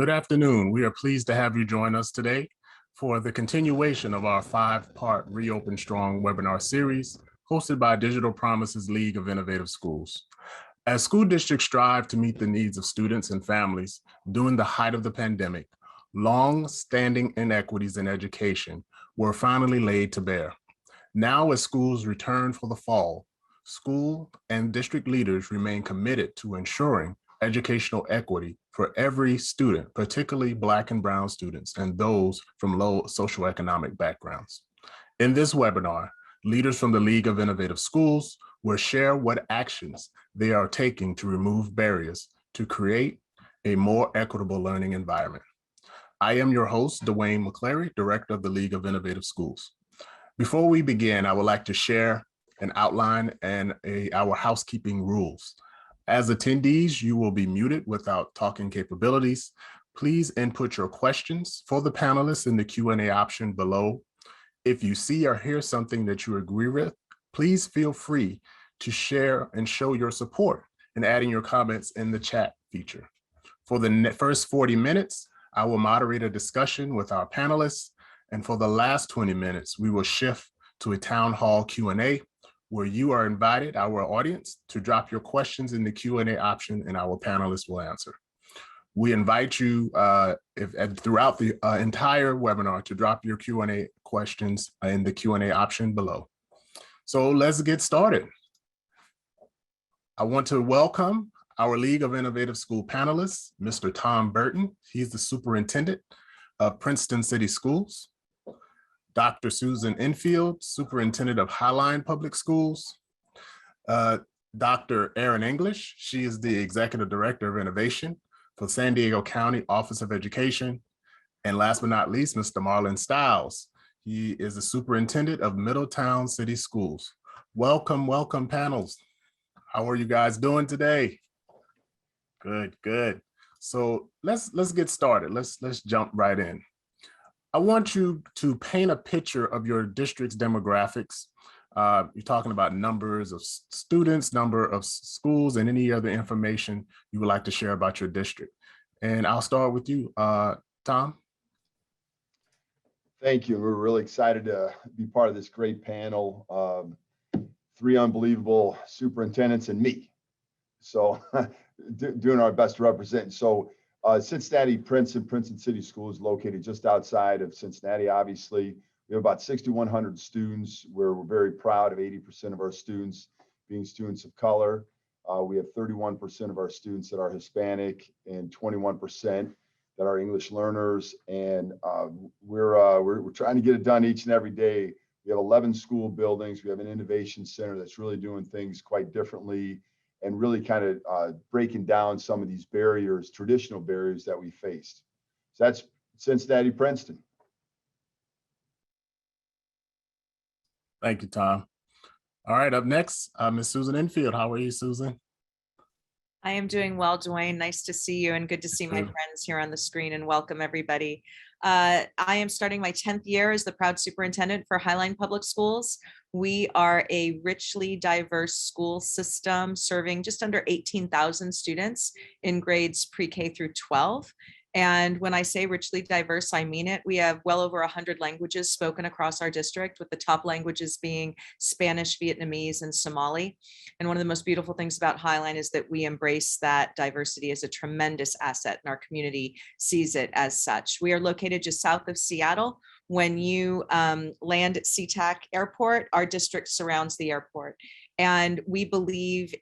Good afternoon. We are pleased to have you join us today for the continuation of our 5-part Reopen Strong webinar series hosted by Digital Promises League of Innovative Schools. As school districts strive to meet the needs of students and families during the height of the pandemic, long-standing inequities in education were finally laid to bear. Now, as schools return for the fall, school and district leaders remain committed to ensuring educational equity for every student, particularly Black and Brown students and those from low socioeconomic backgrounds. In this webinar, leaders from the League of Innovative Schools will share what actions they are taking to remove barriers to create a more equitable learning environment. I am your host, Dwayne McClary, Director of the League of Innovative Schools. Before we begin, I would like to share an outline and our housekeeping rules. As attendees, you will be muted without talking capabilities. Please input your questions for the panelists in the Q&A option below. If you see or hear something that you agree with, please feel free to share and show your support in adding your comments in the chat feature. For the first 40 minutes, I will moderate a discussion with our panelists, and for the last 20 minutes, we will shift to a town hall Q&A where you are invited, our audience, to drop your questions in the Q&A option and our panelists will answer. We invite you throughout the entire webinar to drop your Q&A questions in the Q&A option below. So let's get started. I want to welcome our League of Innovative School panelists, Mr. Tom Burton. He's the superintendent of Princeton City Schools. Dr. Susan Enfield, Superintendent of Highline Public Schools. Dr. Erin English, she is the Executive Director of Innovation for San Diego County Office of Education. And last but not least, Mr. Marlon Stiles. He is the Superintendent of Middletown City Schools. Welcome, welcome panels. How are you guys doing today? Good, good. So let's get started. Let's jump right in. I want you to paint a picture of your district's demographics. You're talking about numbers of students, number of schools, and any other information you would like to share about your district. And I'll start with you, Tom. Thank you. We're really excited to be part of this great panel. 3 unbelievable superintendents and me. So doing our best to represent. So Cincinnati Princeton City Schools, located just outside of Cincinnati. Obviously, we have about 6,100 students. We're very proud of 80% of our students being students of color. We have 31% of our students that are Hispanic and 21% that are English learners. And we're trying to get it done each and every day. We have 11 school buildings. We have an innovation center that's really doing things quite differently and really kind of breaking down some of these barriers, traditional barriers that we faced. So that's Cincinnati Princeton. Thank you, Tom. All right, up next, Ms. Susan Enfield. How are you, Susan? I am doing well, Dwayne. Nice to see you and good to see my friends here on the screen, and welcome everybody. I am starting my 10th year as the proud superintendent for Highline Public Schools. We are a richly diverse school system serving just under 18,000 students in grades pre-K through 12. And when I say richly diverse, I mean it. We have well over 100 languages spoken across our district, with the top languages being Spanish, Vietnamese, and Somali. And one of the most beautiful things about Highline is that we embrace that diversity as a tremendous asset, and our community sees it as such. We are located just south of Seattle. When you land at SeaTac Airport, our district surrounds the airport. And I believe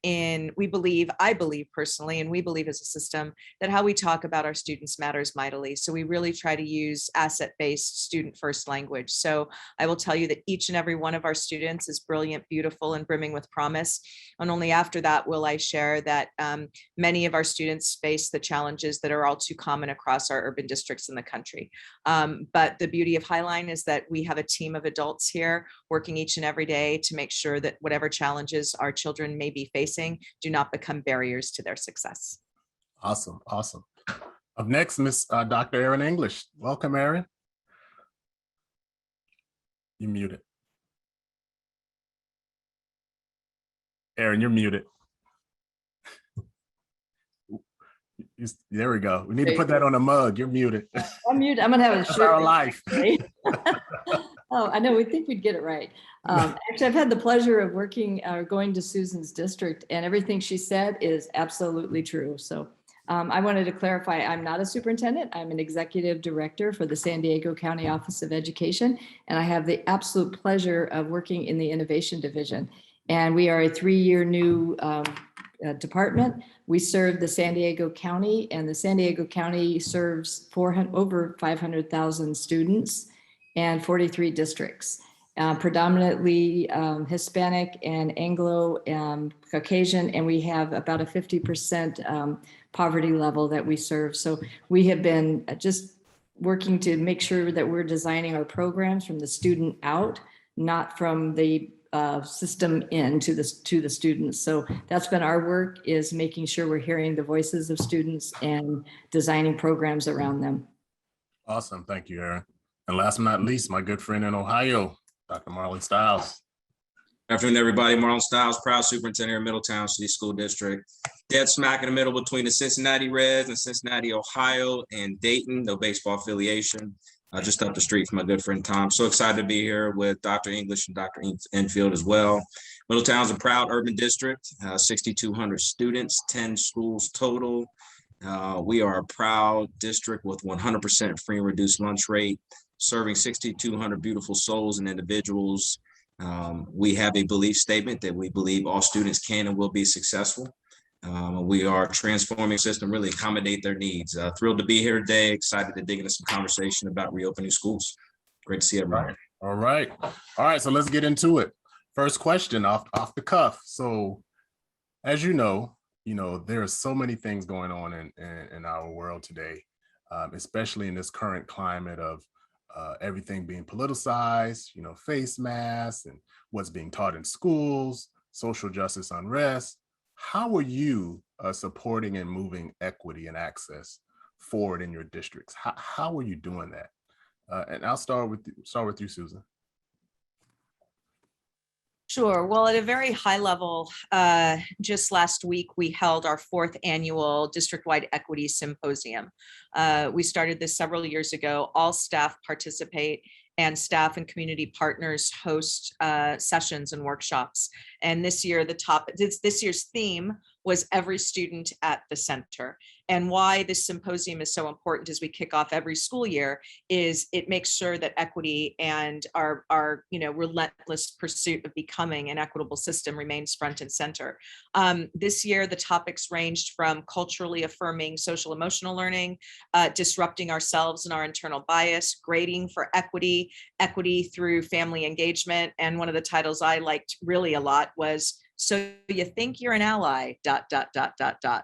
personally, and we believe as a system, that how we talk about our students matters mightily. So we really try to use asset-based student-first language. So I will tell you that each and every one of our students is brilliant, beautiful, and brimming with promise. And only after that will I share that many of our students face the challenges that are all too common across our urban districts in the country. But the beauty of Highline is that we have a team of adults here working each and every day to make sure that whatever challenges our children may be facing do not become barriers to their success. Awesome, awesome. Up next, Dr. Erin English. Welcome, Erin. You're muted. Erin, you're muted. There we go. We need to put that on a mug. You're muted. I'm muted. I'm gonna have a That's shirt. our life. Oh, I know. We think we'd get it right. Actually, I've had the pleasure of working or going to Susan's district, and everything she said is absolutely true. So I wanted to clarify, I'm not a superintendent. I'm an executive director for the San Diego County Office of Education, and I have the absolute pleasure of working in the Innovation Division. And we are a 3-year new department. We serve the San Diego County, and the San Diego County serves over 500,000 students and 43 districts, predominantly Hispanic and Anglo Caucasian, and we have about a 50% poverty level that we serve. So we have been just working to make sure that we're designing our programs from the student out, not from the system in to the students. So that's been our work, is making sure we're hearing the voices of students and designing programs around them. Awesome. Thank you, Erin. And last but not least, my good friend in Ohio, Dr. Marlon Stiles. Good afternoon, everybody. Marlon Stiles, proud superintendent of Middletown City School District. Dead smack in the middle between the Cincinnati Reds and Cincinnati, Ohio, and Dayton, no baseball affiliation. Just up the street from my good friend Tom. So excited to be here with Dr. English and Dr. Enfield as well. Middletown's a proud urban district, 6,200 students, 10 schools total. We are a proud district with 100% free and reduced lunch rate, serving 6,200 beautiful souls and individuals. We have a belief statement that we believe all students can and will be successful. We are transforming system, really accommodate their needs. Thrilled to be here today. Excited to dig into some conversation about reopening schools. Great to see everyone. All right. So let's get into it. First question off the cuff. So as you know, there are so many things going on in our world today, especially in this current climate of everything being politicized, face masks and what's being taught in schools, social justice unrest. How are you supporting and moving equity and access forward in your districts? How are you doing that? And I'll start with you, Susan. Sure. Well, at a very high level, just last week, we held our 4th annual district-wide equity symposium. We started this several years ago. All staff participate, and staff and community partners host sessions and workshops. And this year's theme was every student at the center. And why this symposium is so important as we kick off every school year is it makes sure that equity and our relentless pursuit of becoming an equitable system remains front and center. This year, the topics ranged from culturally affirming social emotional learning, disrupting ourselves and our internal bias, grading for equity through family engagement. And one of the titles I liked really a lot was "So You Think You're an Ally, ...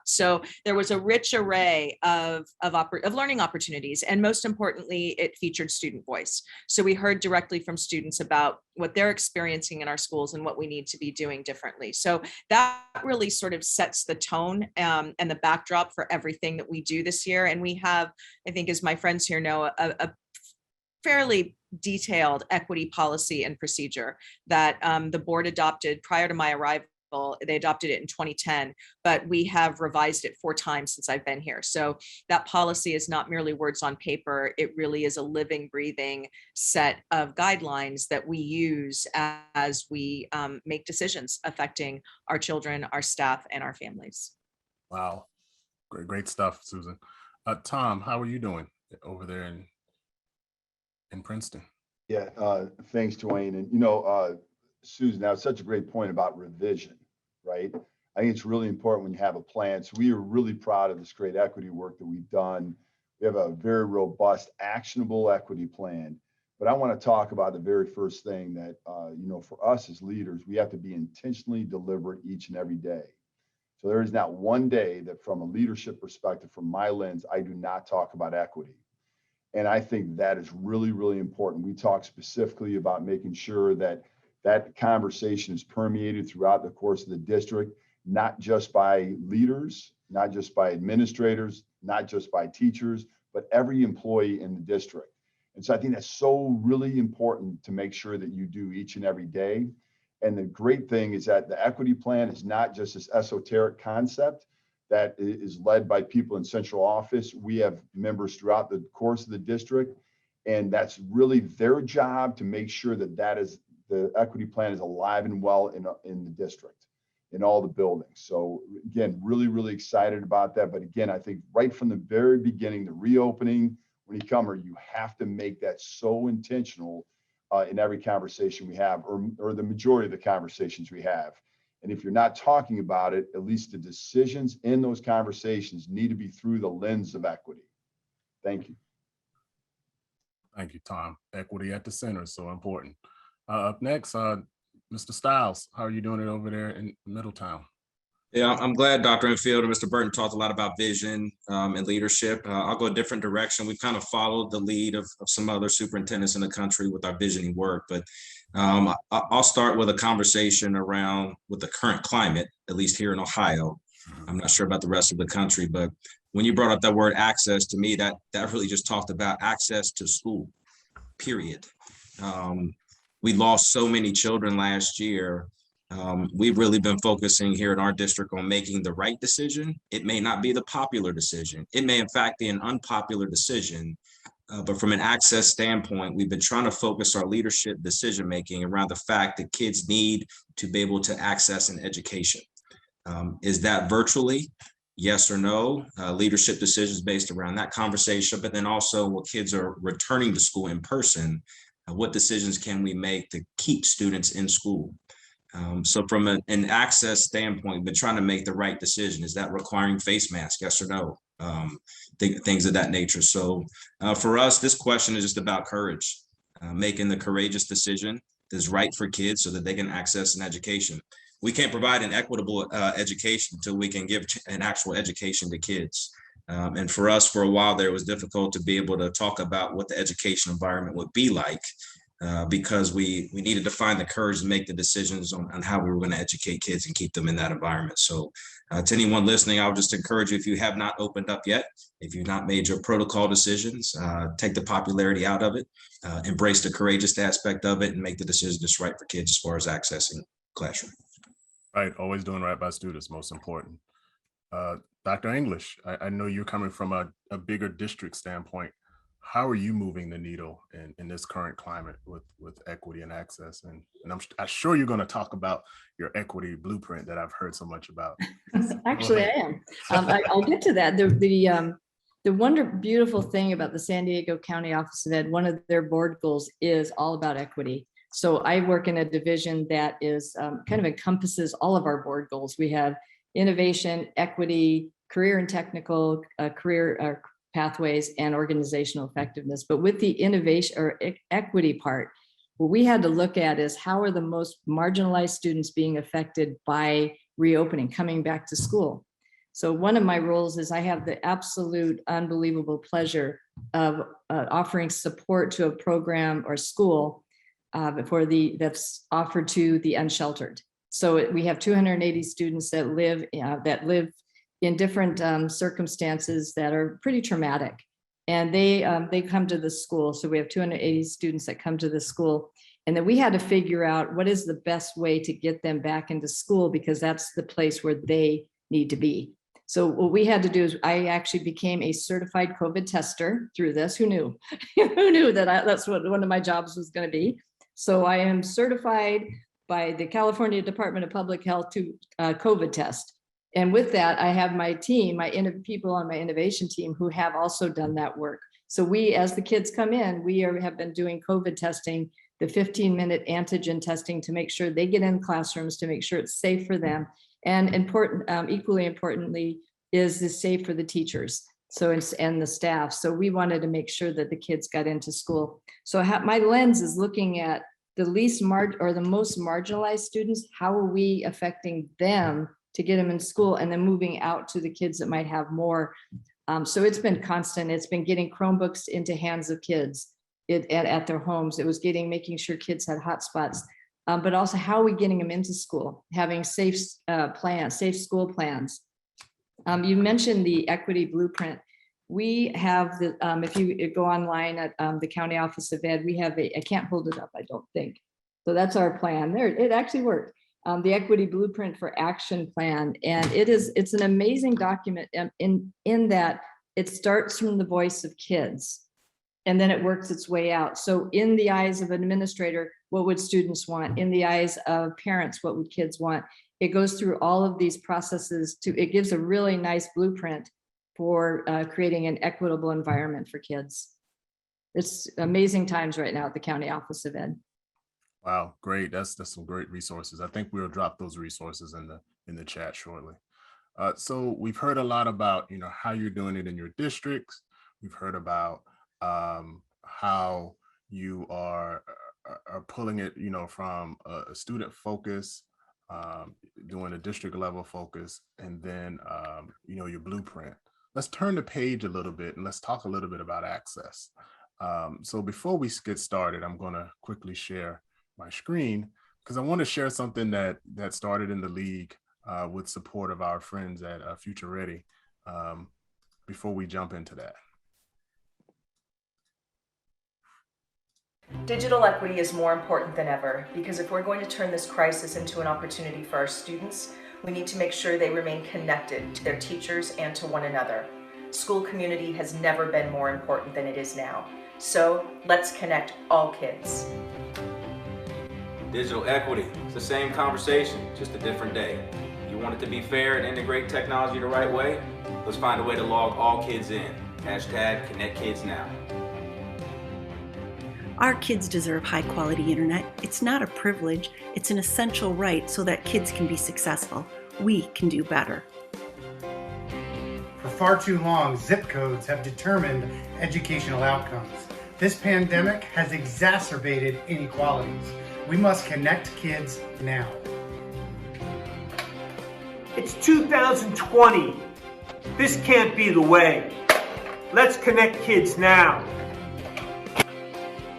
So there was a rich array of learning opportunities. And most importantly, it featured student voice. So we heard directly from students about what they're experiencing in our schools and what we need to be doing differently. So that really sort of sets the tone and the backdrop for everything that we do this year. And we have, I think, as my friends here know, a fairly detailed equity policy and procedure that the board adopted prior to my arrival. They adopted it in 2010, but we have revised it 4 times since I've been here. So that policy is not merely words on paper. It really is a living, breathing set of guidelines that we use as we make decisions affecting our children, our staff, and our families. Wow. Great stuff, Susan. Tom, how are you doing over there in Princeton? Yeah, thanks, Dwayne. And Susan, that was such a great point about revision, right? I think it's really important when you have a plan. So we are really proud of this great equity work that we've done. We have a very robust, actionable equity plan. But I want to talk about the very first thing that, for us as leaders, we have to be intentionally deliberate each and every day. So there is not one day that from a leadership perspective, from my lens, I do not talk about equity. And I think that is really, really important. We talk specifically about making sure that that conversation is permeated throughout the course of the district, not just by leaders, not just by administrators, not just by teachers, but every employee in the district. And so I think that's so really important to make sure that you do each and every day. And the great thing is that the equity plan is not just this esoteric concept that is led by people in central office. We have members throughout the course of the district, and that's really their job to make sure that the equity plan is alive and well in the district, in all the buildings. So again, really, really excited about that. But again, I think right from the very beginning, the reopening, when you come here, you have to make that so intentional in every conversation we have, or the majority of the conversations we have. And if you're not talking about it, at least the decisions in those conversations need to be through the lens of equity. Thank you. Thank you, Tom. Equity at the center is so important. Up next, Mr. Stiles, how are you doing it over there in Middletown? Yeah, I'm glad Dr. Enfield and Mr. Burton talked a lot about vision and leadership. I'll go a different direction. We've kind of followed the lead of some other superintendents in the country with our visioning work, but I'll start with a conversation around with the current climate, at least here in Ohio. I'm not sure about the rest of the country, but when you brought up that word access, to me, that really just talked about access to school, period. We lost so many children last year. We've really been focusing here in our district on making the right decision. It may not be the popular decision. It may in fact be an unpopular decision, but from an access standpoint, we've been trying to focus our leadership decision-making around the fact that kids need to be able to access an education. Is that virtually? Yes or no? Leadership decisions based around that conversation, but then also when kids are returning to school in person, what decisions can we make to keep students in school? So from an access standpoint, we've been trying to make the right decision. Is that requiring face masks? Yes or no? Things of that nature. So for us, this question is just about courage, making the courageous decision that's right for kids so that they can access an education. We can't provide an equitable education until we can give an actual education to kids. And for us, for a while there, it was difficult to be able to talk about what the education environment would be like because we needed to find the courage to make the decisions on how we were going to educate kids and keep them in that environment. So to anyone listening, I would just encourage you, if you have not opened up yet, if you've not made your protocol decisions, take the popularity out of it, embrace the courageous aspect of it, and make the decision that's right for kids as far as accessing classroom. Right, always doing right by students, most important. Dr. English, I know you're coming from a bigger district standpoint. How are you moving the needle in this current climate with equity and access? And I'm sure you're going to talk about your equity blueprint that I've heard so much about. Actually, I am. I'll get to that. The beautiful thing about the San Diego County Office of Ed, one of their board goals is all about equity. So I work in a division that is kind of encompasses all of our board goals. We have innovation, equity, career and technical career pathways, and organizational effectiveness. But with the innovation or equity part, what we had to look at is how are the most marginalized students being affected by reopening, coming back to school. So one of my roles is I have the absolute unbelievable pleasure of offering support to a program or school that's offered to the unsheltered. So we have 280 students that live in different circumstances that are pretty traumatic, and they come to the school. So we have 280 students that come to the school, and then we had to figure out what is the best way to get them back into school, because that's the place where they need to be. So what we had to do is I actually became a certified COVID tester through this. Who knew? Who knew that that's what one of my jobs was going to be? So I am certified by the California Department of Public Health to COVID test. And with that, I have my team, people on my innovation team who have also done that work. So we, as the kids come in, have been doing COVID testing, the 15-minute antigen testing to make sure they get in classrooms, to make sure it's safe for them. And equally importantly, is this safe for the teachers and the staff. So we wanted to make sure that the kids got into school. So my lens is looking at the the most marginalized students. How are we affecting them to get them in school, and then moving out to the kids that might have more. So it's been constant. It's been getting Chromebooks into hands of kids at their homes. It was making sure kids had hotspots, but also how are we getting them into school, having safe school plans. You mentioned the equity blueprint. We have if you go online at the County Office of Ed, we have I can't hold it up, I don't think. So that's our plan there. It actually worked. the Equity Blueprint for Action Plan. And it's an amazing document in that it starts from the voice of kids and then it works its way out. So in the eyes of an administrator, what would students want? In the eyes of parents, what would kids want? It goes through all of these processes it gives a really nice blueprint for creating an equitable environment for kids. It's amazing times right now at the County Office of Ed. Wow, great. That's some great resources. I think we'll drop those resources in the chat shortly. So we've heard a lot about, how you're doing it in your districts. We've heard about how you are pulling it, from a student focus, doing a district level focus, and then, your blueprint. Let's turn the page a little bit and let's talk a little bit about access. So before we get started, I'm going to quickly share my screen because I want to share something that started in the league with support of our friends at Future Ready before we jump into that. Digital equity is more important than ever because if we're going to turn this crisis into an opportunity for our students, we need to make sure they remain connected to their teachers and to one another. School community has never been more important than it is now. So let's connect all kids. Digital equity, it's the same conversation, just a different day. You want it to be fair and integrate technology the right way? Let's find a way to log all kids in. Hashtag Connect Kids Now. Our kids deserve high-quality internet. It's not a privilege, it's an essential right so that kids can be successful. We can do better. For far too long, zip codes have determined educational outcomes. This pandemic has exacerbated inequalities. We must connect kids now. It's 2020. This can't be the way. Let's connect kids now.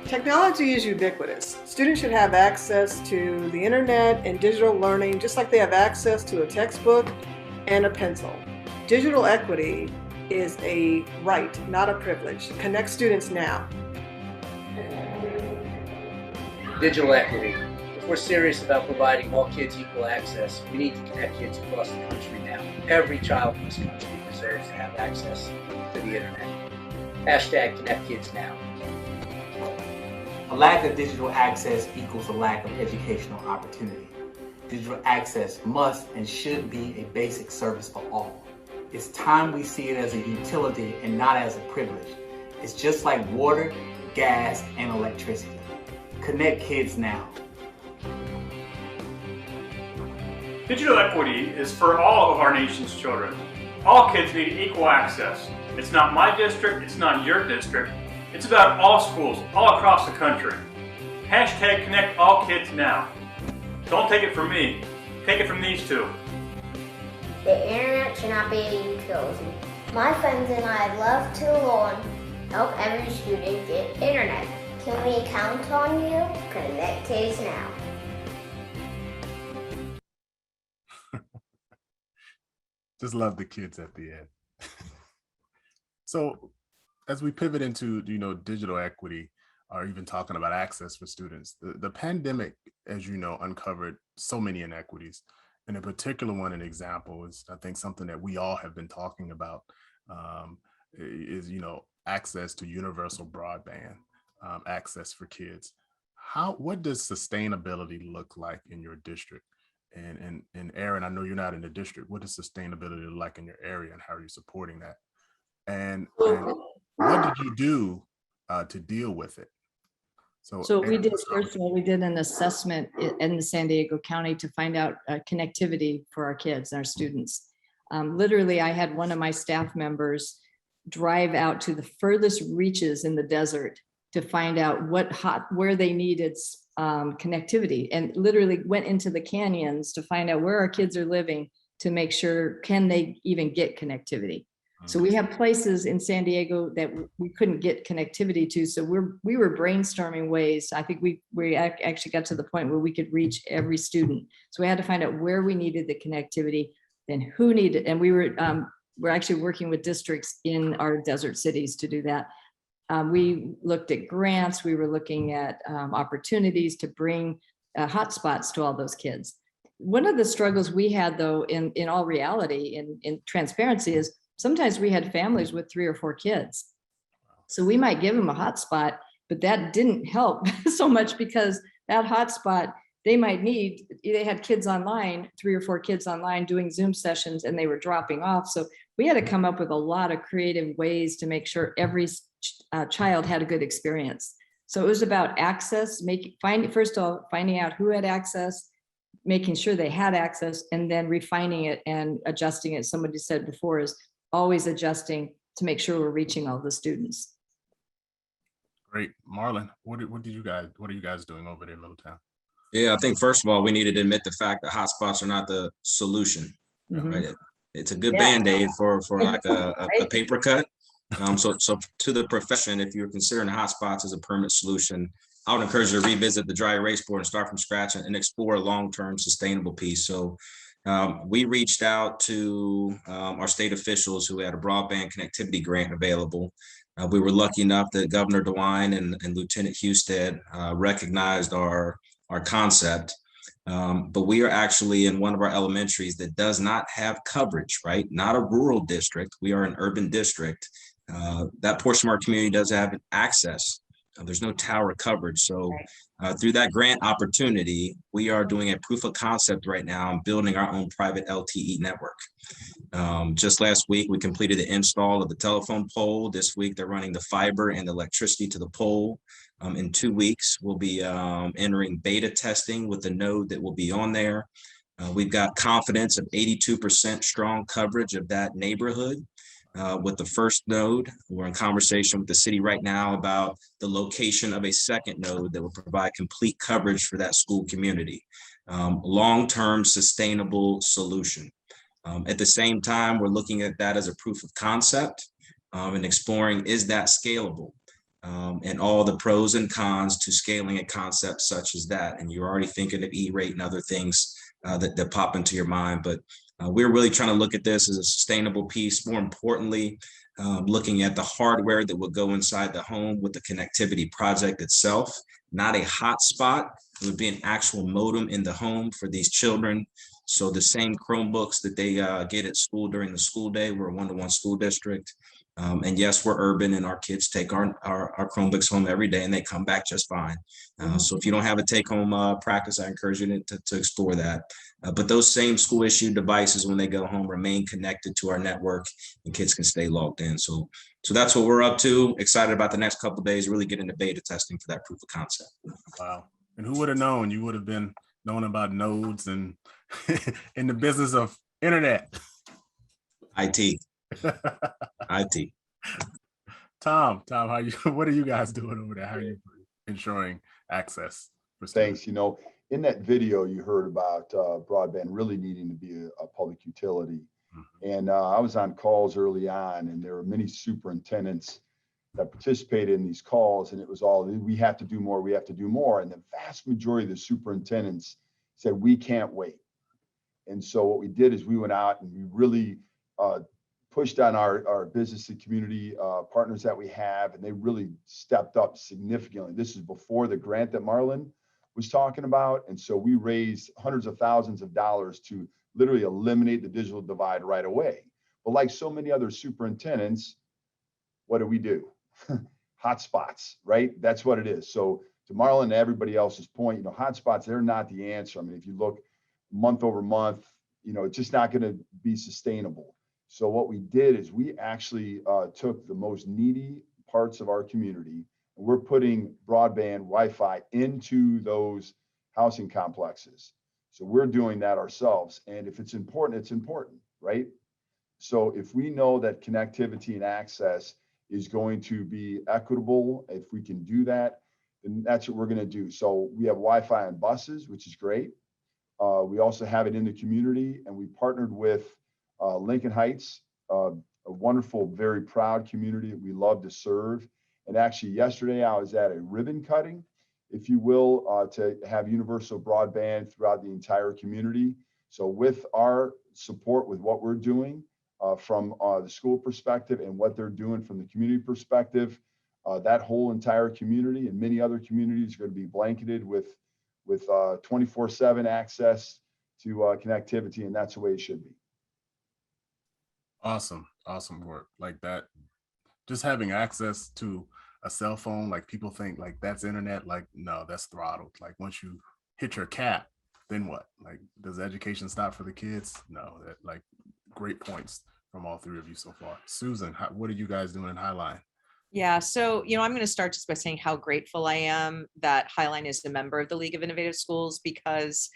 Technology is ubiquitous. Students should have access to the internet and digital learning just like they have access to a textbook and a pencil. Digital equity is a right, not a privilege. Connect students now. Digital equity. If we're serious about providing all kids equal access, we need to connect kids across the country now. Every child in this country deserves to have access to the internet. Hashtag Connect Kids Now. A lack of digital access equals a lack of educational opportunity. Digital access must and should be a basic service for all. It's time we see it as a utility and not as a privilege. It's just like water, gas, and electricity. Connect kids now. Digital equity is for all of our nation's children. All kids need equal access. It's not my district, it's not your district. It's about all schools all across the country. Hashtag Connect All Kids Now. Don't take it from me, take it from these two. The internet should not be a utility. My friends and I love to learn, help every student get internet. Can we count on you? Connect Kids Now. Just love the kids at the end. So as we pivot into, digital equity, or even talking about access for students, the pandemic, as you know, uncovered so many inequities. And in particular one, an example is, I think, something that we all have been talking about is, access to universal broadband, access for kids. What does sustainability look like in your district? And Aaron, I know you're not in the district. What does sustainability look like in your area, and how are you supporting that? And what did you do to deal with it? So we did, first of all, we did an assessment in the San Diego County to find out connectivity for our kids and our students. Literally, I had one of my staff members drive out to the furthest reaches in the desert to find out where they needed connectivity, and literally went into the canyons to find out where our kids are living to make sure, can they even get connectivity? So we have places in San Diego that we couldn't get connectivity to. So we were brainstorming ways. I think we actually got to the point where we could reach every student. So we had to find out where we needed the connectivity, then who needed, and we're actually working with districts in our desert cities to do that. We looked at grants. We were looking at opportunities to bring hotspots to all those kids. One of the struggles we had, though, in all reality, in transparency, is sometimes we had families with 3 or 4 kids. So we might give them a hotspot, but that didn't help so much, because that hotspot, they had kids online, 3 or 4 kids online doing Zoom sessions, and they were dropping off. So we had to come up with a lot of creative ways to make sure every child had a good experience. So it was about access, first of all, finding out who had access, making sure they had access, and then refining it and adjusting it. Somebody said before, is always adjusting to make sure we're reaching all the students. Great. Marlon, what are you guys doing over there in Middletown? Yeah, I think first of all, we needed to admit the fact that hotspots are not the solution. Right? It's a good Band-Aid for like a paper cut. So to the profession, if you're considering hotspots as a permanent solution, I would encourage you to revisit the dry erase board and start from scratch and explore a long-term sustainable piece. So we reached out to our state officials who had a broadband connectivity grant available. We were lucky enough that Governor DeWine and Lieutenant Husted recognized our concept. But we are actually in one of our elementaries that does not have coverage, right? Not a rural district. We are an urban district. That portion of our community does have access. There's no tower coverage. So through that grant opportunity, we are doing a proof of concept right now and building our own private LTE network. Just last week, we completed the install of the telephone pole. This week, they're running the fiber and the electricity to the pole. In 2 weeks, we'll be entering beta testing with the node that will be on there. We've got confidence of 82% strong coverage of that neighborhood. With the first node, we're in conversation with the city right now about the location of a second node that will provide complete coverage for that school community. Long-term sustainable solution. At the same time, we're looking at that as a proof of concept and exploring, is that scalable? And all the pros and cons to scaling a concept such as that. And you're already thinking of E-rate and other things that pop into your mind. But we're really trying to look at this as a sustainable piece. More importantly, looking at the hardware that will go inside the home with the connectivity project itself, not a hotspot. It would be an actual modem in the home for these children. So the same Chromebooks that they get at school during the school day, we're a one-to-one school district. And yes, we're urban and our kids take our Chromebooks home every day and they come back just fine. So if you don't have a take-home practice, I encourage you to explore that. But those same school issued devices, when they go home, remain connected to our network and kids can stay logged in. So that's what we're up to. Excited about the next couple of days, really get into beta testing for that proof of concept. Wow. And who would have known? You would have been knowing about nodes and in the business of internet. IT. IT. Tom, what are you guys doing over there? How are you ensuring access for students? Thanks. You know, in that video you heard about broadband really needing to be a public utility. And I was on calls early on, and there were many superintendents that participated in these calls, and it was all, we have to do more, we have to do more. And the vast majority of the superintendents said, we can't wait. And so what we did is we went out and we really pushed on our business and community partners that we have, and they really stepped up significantly. This is before the grant that Marlon was talking about. And so we raised hundreds of thousands of dollars to literally eliminate the digital divide right away. But like so many other superintendents, what do? Hotspots, right? That's what it is. So to Marlon and everybody else's point, you know, hotspots, they're not the answer. I mean, if you look month over month, you know, it's just not going to be sustainable. So what we did is we actually took the most needy parts of our community, and we're putting broadband Wi-Fi into those housing complexes. So we're doing that ourselves. And if it's important, it's important, right? So if we know that connectivity and access is going to be equitable, if we can do that, then that's what we're going to do. So we have Wi-Fi on buses, which is great. We also have it in the community, and we partnered with Lincoln Heights, a wonderful, very proud community that we love to serve. And actually yesterday I was at a ribbon cutting, if you will, to have universal broadband throughout the entire community. So with our support with what we're doing from the school perspective and what they're doing from the community perspective, that whole entire community and many other communities are going to be blanketed with 24/7 access connectivity, and that's the way it should be. Awesome work. Like that, just having access to a cell phone, like people think like that's internet. Like, no, that's throttled. Like once you hit your cap, then what? Like, does education stop for the kids? No. That, like, great points from all three of you so far. Susan, what are you guys doing in Highline? Yeah, so, I'm going to start just by saying how grateful I am that Highline is a member of the League of Innovative Schools, because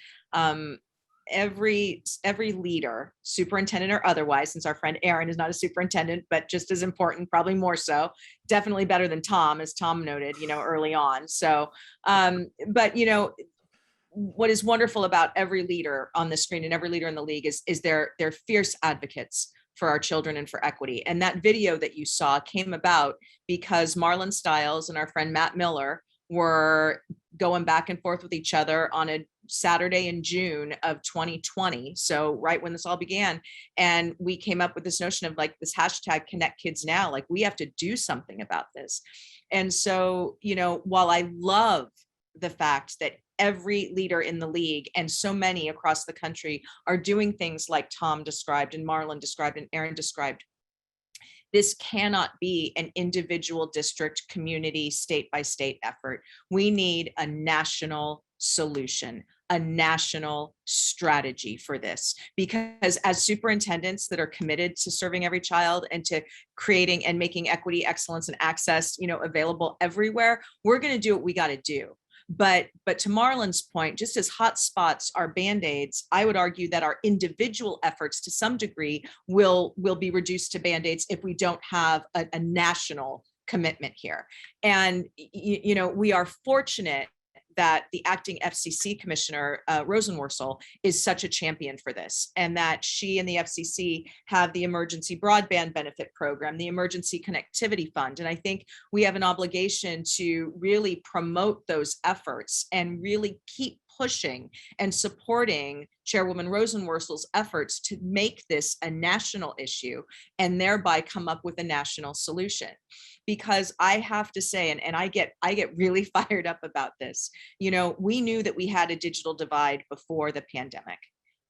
every leader, superintendent or otherwise, since our friend Aaron is not a superintendent, but just as important, probably more so, definitely better than Tom, as Tom noted, early on. So, but, what is wonderful about every leader on the screen and every leader in the league is they're fierce advocates for our children and for equity. And that video that you saw came about because Marlon Stiles and our friend Matt Miller were going back and forth with each other on a Saturday in June of 2020. So right when this all began, and we came up with this notion of like this hashtag Connect Kids Now, like we have to do something about this. And so, while I love the fact that every leader in the league and so many across the country are doing things like Tom described and Marlon described and Aaron described, this cannot be an individual district, community, state by state effort. We need a national solution, a national strategy for this, because as superintendents that are committed to serving every child and to creating and making equity, excellence, and access, available everywhere, we're going to do what we got to do. But to Marlon's point, just as hotspots are Band-Aids, I would argue that our individual efforts to some degree will be reduced to Band-Aids if we don't have a national commitment here. And, we are fortunate that the acting FCC commissioner, Rosenworcel, is such a champion for this, and that she and the FCC have the emergency broadband benefit program, the emergency connectivity fund. And I think we have an obligation to really promote those efforts and really keep pushing and supporting Chairwoman Rosenworcel's efforts to make this a national issue and thereby come up with a national solution. Because I have to say, and I get really fired up about this, we knew that we had a digital divide before the pandemic,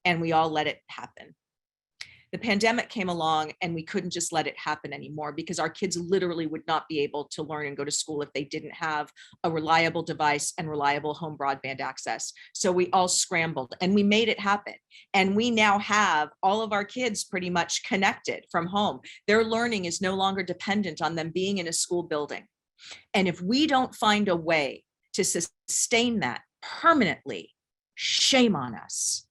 and we all let it happen. The pandemic came along and we couldn't just let it happen anymore, because our kids literally would not be able to learn and go to school if they didn't have a reliable device and reliable home broadband access. So we all scrambled and we made it happen. And we now have all of our kids pretty much connected from home. Their learning is no longer dependent on them being in a school building. And if we don't find a way to sustain that permanently, shame on us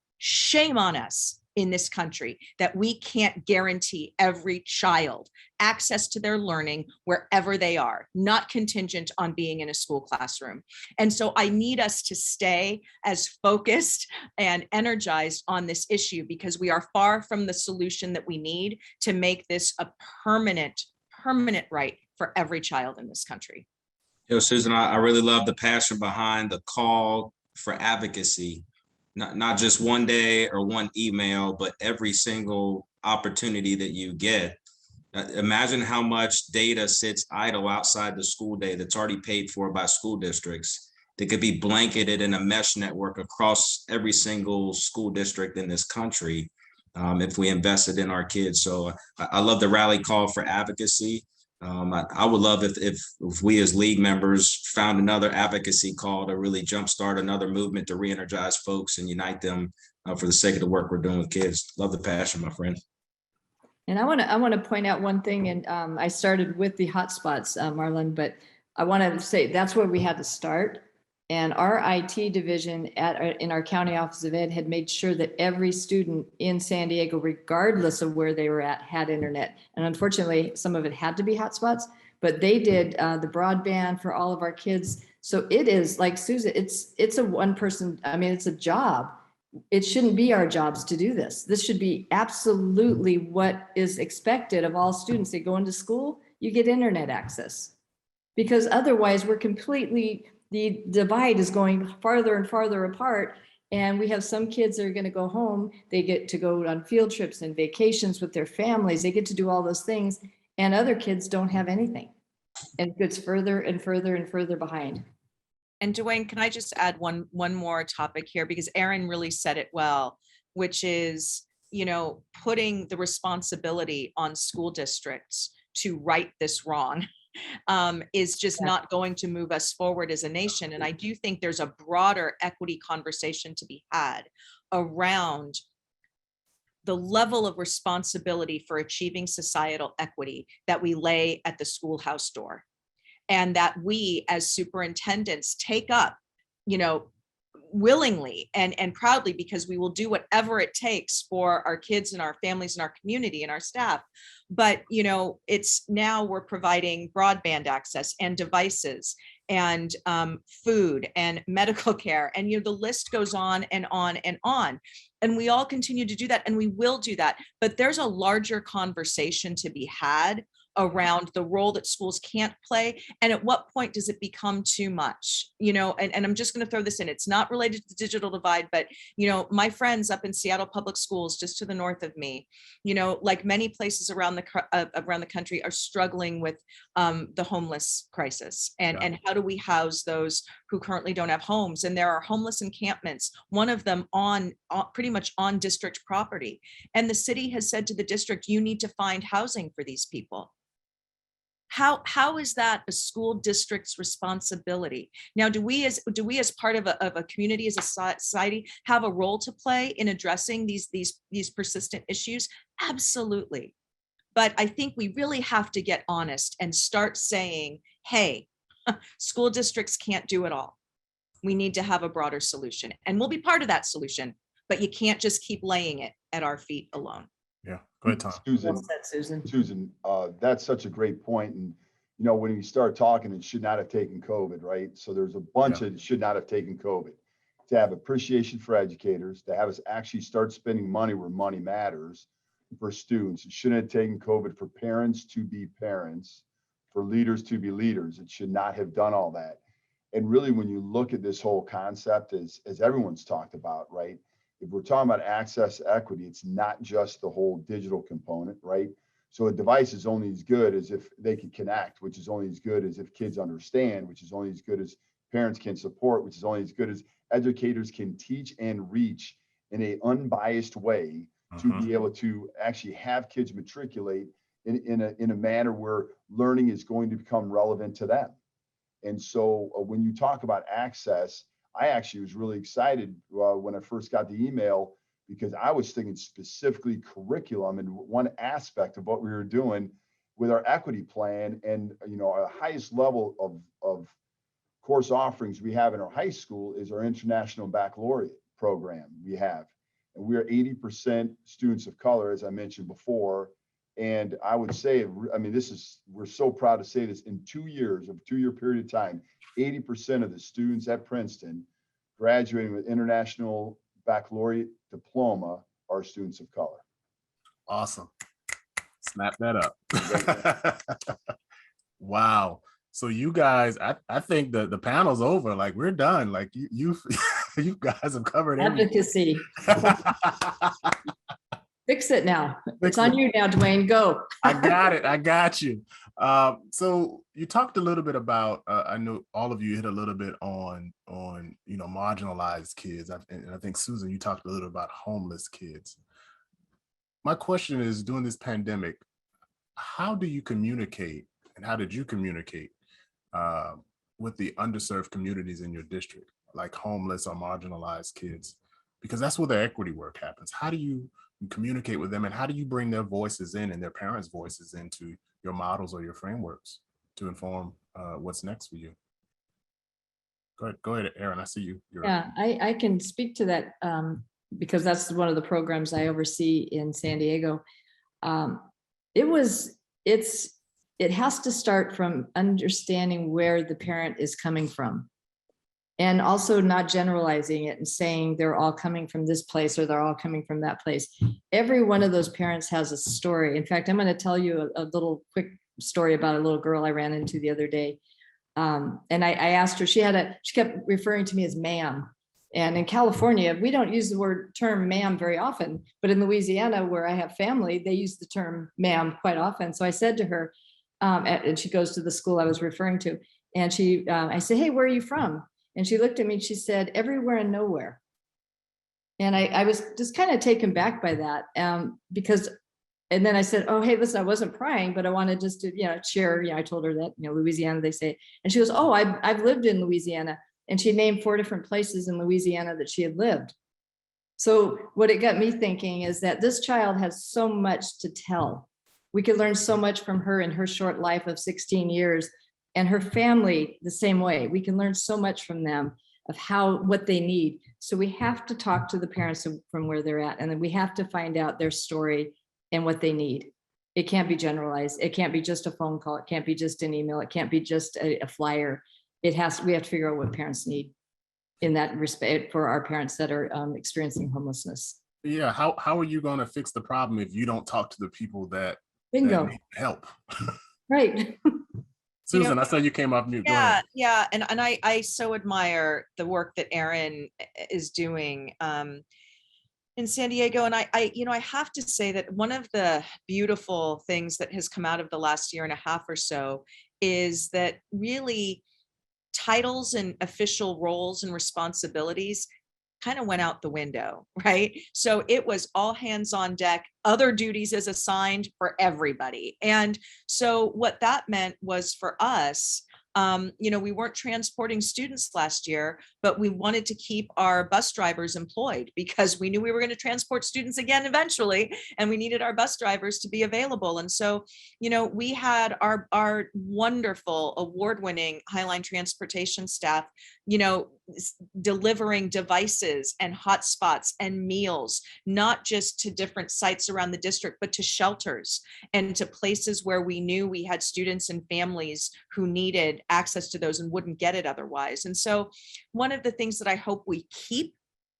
in this country that we can't guarantee every child access to their learning wherever they are, not contingent on being in a school classroom. And so I need us to stay as focused and energized on this issue, because we are far from the solution that we need to make this a permanent right for every child in this country. Susan, I really love the passion behind the call for advocacy. Not just one day or one email, but every single opportunity that you get. Imagine how much data sits idle outside the school day that's already paid for by school districts that could be blanketed in a mesh network across every single school district in this country if we invested in our kids. So I love the rally call for advocacy. I would love if we as league members found another advocacy call to really jumpstart another movement to re-energize folks and unite them for the sake of the work we're doing with kids. Love the passion, my friend. And I want to point out one thing, and I started with the hotspots, Marlon, but I want to say that's where we had to start. And our IT division in our county office of ed had made sure that every student in San Diego, regardless of where they were at, had internet. And unfortunately, some of it had to be hotspots, but they did the broadband for all of our kids. So it is, like Susan, it's a one person, it's a job. It shouldn't be our jobs to do this. This should be absolutely what is expected of all students. They go into school, you get internet access. Because otherwise the divide is going farther and farther apart. And we have some kids that are going to go home. They get to go on field trips and vacations with their families. They get to do all those things. And other kids don't have anything. And it gets further and further and further behind. And Dwayne, can I just add one more topic here? Because Aaron really said it well. which is, putting the responsibility on school districts to right this wrong, is just not going to move us forward as a nation. And I do think there's a broader equity conversation to be had around the level of responsibility for achieving societal equity that we lay at the schoolhouse door, and that we as superintendents take up, willingly and proudly, because we will do whatever it takes for our kids and our families and our community and our staff. But, it's now we're providing broadband access and devices and food and medical care. And, the list goes on and on and on. And we all continue to do that, and we will do that. But there's a larger conversation to be had around the role that schools can't play, and at what point does it become too much, and I'm just going to throw this in. It's not related to the digital divide, but my friends up in Seattle Public Schools, just to the north of me, like many places around the country, are struggling with the homeless crisis, and how do we house those who currently don't have homes? And there are homeless encampments, one of them on pretty much on district property, and the city has said to the district, you need to find housing for these people. How is that a school district's responsibility? Now, do we as part of a community, as a society, have a role to play in addressing these persistent issues? Absolutely. But I think we really have to get honest and start saying, hey, school districts can't do it all. We need to have a broader solution, and we'll be part of that solution, but you can't just keep laying it at our feet alone. Yeah, go ahead, Tom. Susan, that's such a great point. And, when you start talking, it should not have taken COVID, right? So there's a bunch of should not have taken COVID. To have appreciation for educators, to have us actually start spending money where money matters for students. It shouldn't have taken COVID for parents to be parents, for leaders to be leaders. It should not have done all that. And really, when you look at this whole concept, as everyone's talked about, right? If we're talking about access equity, it's not just the whole digital component, right? So a device is only as good as if they can connect, which is only as good as if kids understand, which is only as good as parents can support, which is only as good as educators can teach and reach in an unbiased way to be able to actually have kids matriculate in a manner where learning is going to become relevant to them. And so when you talk about access, I actually was really excited when I first got the email, because I was thinking specifically curriculum and one aspect of what we were doing with our equity plan, and our highest level of course offerings we have in our high school is our International Baccalaureate program we have. And we are 80% students of color, as I mentioned before. And I would say, we're so proud to say this, in 2 years, of a 2-year period of time, 80% of the students at Princeton graduating with International Baccalaureate diploma are students of color. Awesome. Snap that up. Wow. So you guys, I think the panel's over. Like, we're done. Like you guys have covered advocacy. Fix it now. It's on you now, Dwayne. Go. I got it. I got you. So you talked a little bit about, I know all of you hit a little bit on marginalized kids. And I think, Susan, you talked a little about homeless kids. My question is, during this pandemic, how do you communicate, and how did you communicate with the underserved communities in your district, like homeless or marginalized kids? Because that's where the equity work happens. How do you communicate with them, and how do you bring their voices in and their parents' voices into your models or your frameworks to inform what's next for you? Go ahead, Erin. I see you. Yeah, I can speak to that because that's one of the programs I oversee in San Diego. It has to start from understanding where the parent is coming from, and also not generalizing it and saying they're all coming from this place or they're all coming from that place. Every one of those parents has a story. In fact, I'm going to tell you a little quick story about a little girl I ran into the other day. And I asked her, she kept referring to me as ma'am. And in California, we don't use the term ma'am very often, but in Louisiana, where I have family, they use the term ma'am quite often. So I said to her, and she goes to the school I was referring to, and I said, hey, where are you from? And she looked at me and she said, everywhere and nowhere. And I was just kind of taken back by that because, and then I said, oh, hey, listen, I wasn't prying, but I wanted just to, share, I told her that, Louisiana, they say, and she goes, oh, I've lived in Louisiana. And she named 4 different places in Louisiana that she had lived. So what it got me thinking is that this child has so much to tell. We could learn so much from her in her short life of 16 years, and her family the same way. We can learn so much from them of what they need. So we have to talk to the parents from where they're at, and then we have to find out their story and what they need. It can't be generalized. It can't be just a phone call. It can't be just an email. It can't be just a flyer. We have to figure out what parents need in that respect for our parents that are experiencing homelessness. Yeah, how are you going to fix the problem if you don't talk to the people that Bingo. need help? Right. Susan, I saw you came off mute. Yeah. And I so admire the work that Erin is doing in San Diego. And I have to say that one of the beautiful things that has come out of the last year and a half or so is that really titles and official roles and responsibilities kind of went out the window, right? So it was all hands on deck, other duties as assigned for everybody. And so what that meant was for us, we weren't transporting students last year, but we wanted to keep our bus drivers employed because we knew we were going to transport students again eventually, and we needed our bus drivers to be available. And so, we had our wonderful award-winning Highline transportation staff, delivering devices and hotspots and meals, not just to different sites around the district, but to shelters and to places where we knew we had students and families who needed access to those and wouldn't get it otherwise. And so one of the things that I hope we keep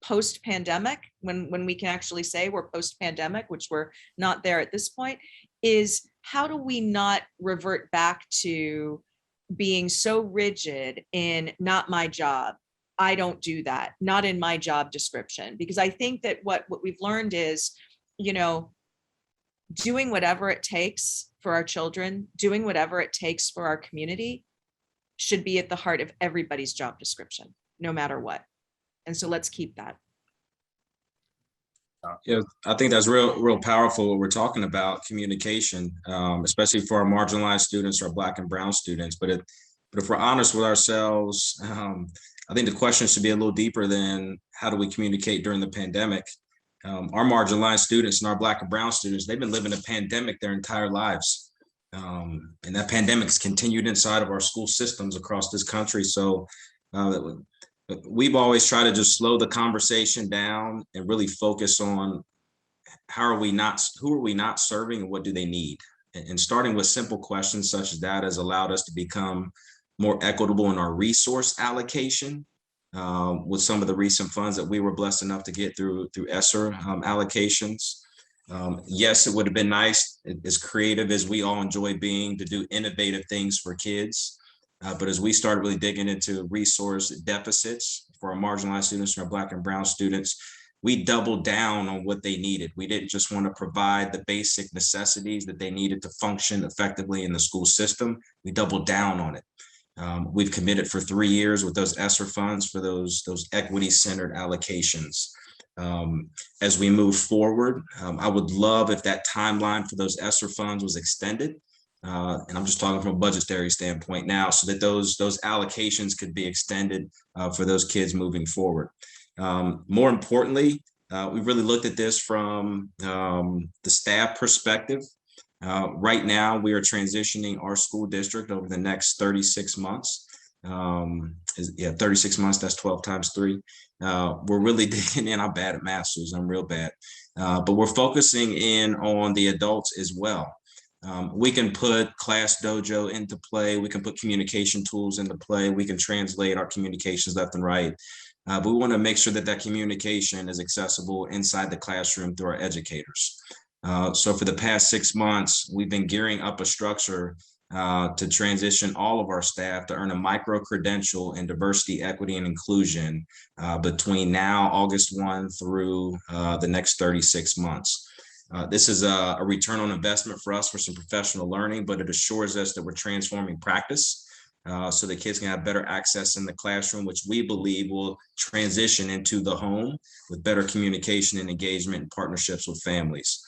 post-pandemic, when we can actually say we're post-pandemic, which we're not there at this point, is how do we not revert back to being so rigid in not my job? I don't do that, not in my job description, because I think that what we've learned is, doing whatever it takes for our children, doing whatever it takes for our community should be at the heart of everybody's job description, no matter what. And so let's keep that. Yeah, I think that's real powerful what we're talking about, communication, especially for our marginalized students, our Black and Brown students. But if we're honest with ourselves, I think the question should be a little deeper than how do we communicate during the pandemic. Our marginalized students and our Black and Brown students, they've been living a pandemic their entire lives. And that pandemic's continued inside of our school systems across this country. So we've always tried to just slow the conversation down and really focus on who are we not serving and what do they need? And starting with simple questions such as that has allowed us to become more equitable in our resource allocation with some of the recent funds that we were blessed enough to get through ESSER allocations. Yes, it would have been nice, as creative as we all enjoy being, to do innovative things for kids. But as we started really digging into resource deficits for our marginalized students and our Black and Brown students, we doubled down on what they needed. We didn't just want to provide the basic necessities that they needed to function effectively in the school system. We doubled down on it. We've committed for 3 years with those ESSER funds for those equity-centered allocations. As we move forward, I would love if that timeline for those ESSER funds was extended. And I'm just talking from a budgetary standpoint now, so that those allocations could be extended for those kids moving forward. More importantly, we really looked at this from the staff perspective. Right now, we are transitioning our school district over the next 36 months. 36 months, that's 12 times 3. We're really digging in. I'm bad at math, Susan, I'm real bad. But we're focusing in on the adults as well. We can put Class Dojo into play. We can put communication tools into play. We can translate our communications left and right. But we want to make sure that communication is accessible inside the classroom through our educators. So for the past 6 months, we've been gearing up a structure to transition all of our staff to earn a micro-credential in diversity, equity, and inclusion between now, August 1, through the next 36 months. This is a return on investment for us for some professional learning, but it assures us that we're transforming practice so the kids can have better access in the classroom, which we believe will transition into the home with better communication and engagement and partnerships with families.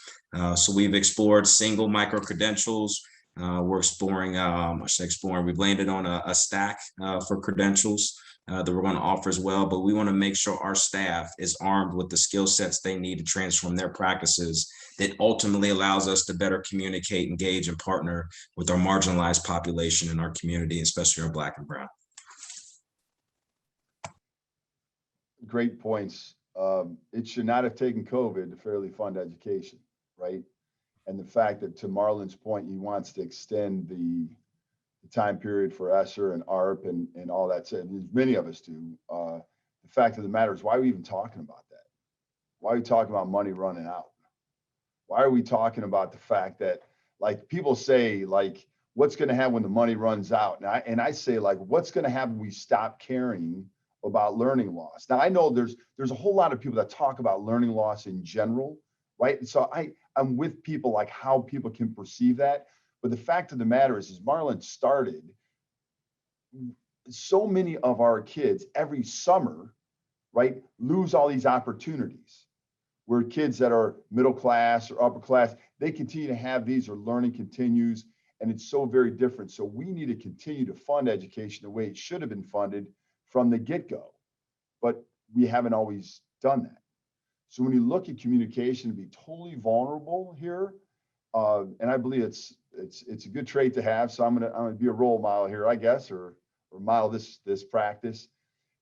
So we've explored single micro-credentials. We're exploring, we've landed on a stack for credentials that we're going to offer as well, but we want to make sure our staff is armed with the skill sets they need to transform their practices that ultimately allows us to better communicate, engage, and partner with our marginalized population in our community, especially our Black and brown. Great points. It should not have taken COVID to fairly fund education, right? And the fact that, to Marlon's point, he wants to extend the time period for ESSER and ARP and all that. Said, many of us do. The fact of the matter is, why are we even talking about that? Why are we talking about money running out? Why are we talking about the fact that, like, people say, like, what's going to happen when the money runs out? And I say, like, what's going to happen when we stop caring about learning loss? Now, I know there's a whole lot of people that talk about learning loss in general, right? And so I'm with people, like, how people can perceive that. But the fact of the matter is, as Marlon started, so many of our kids every summer, right, lose all these opportunities where kids that are middle class or upper class, they continue to have these, or learning continues, and it's so very different. So we need to continue to fund education the way it should have been funded from the get-go, but we haven't always done that. So when you look at communication, to be totally vulnerable here, and I believe it's a good trait to have. So I'm gonna be a role model here, I guess, or model this practice.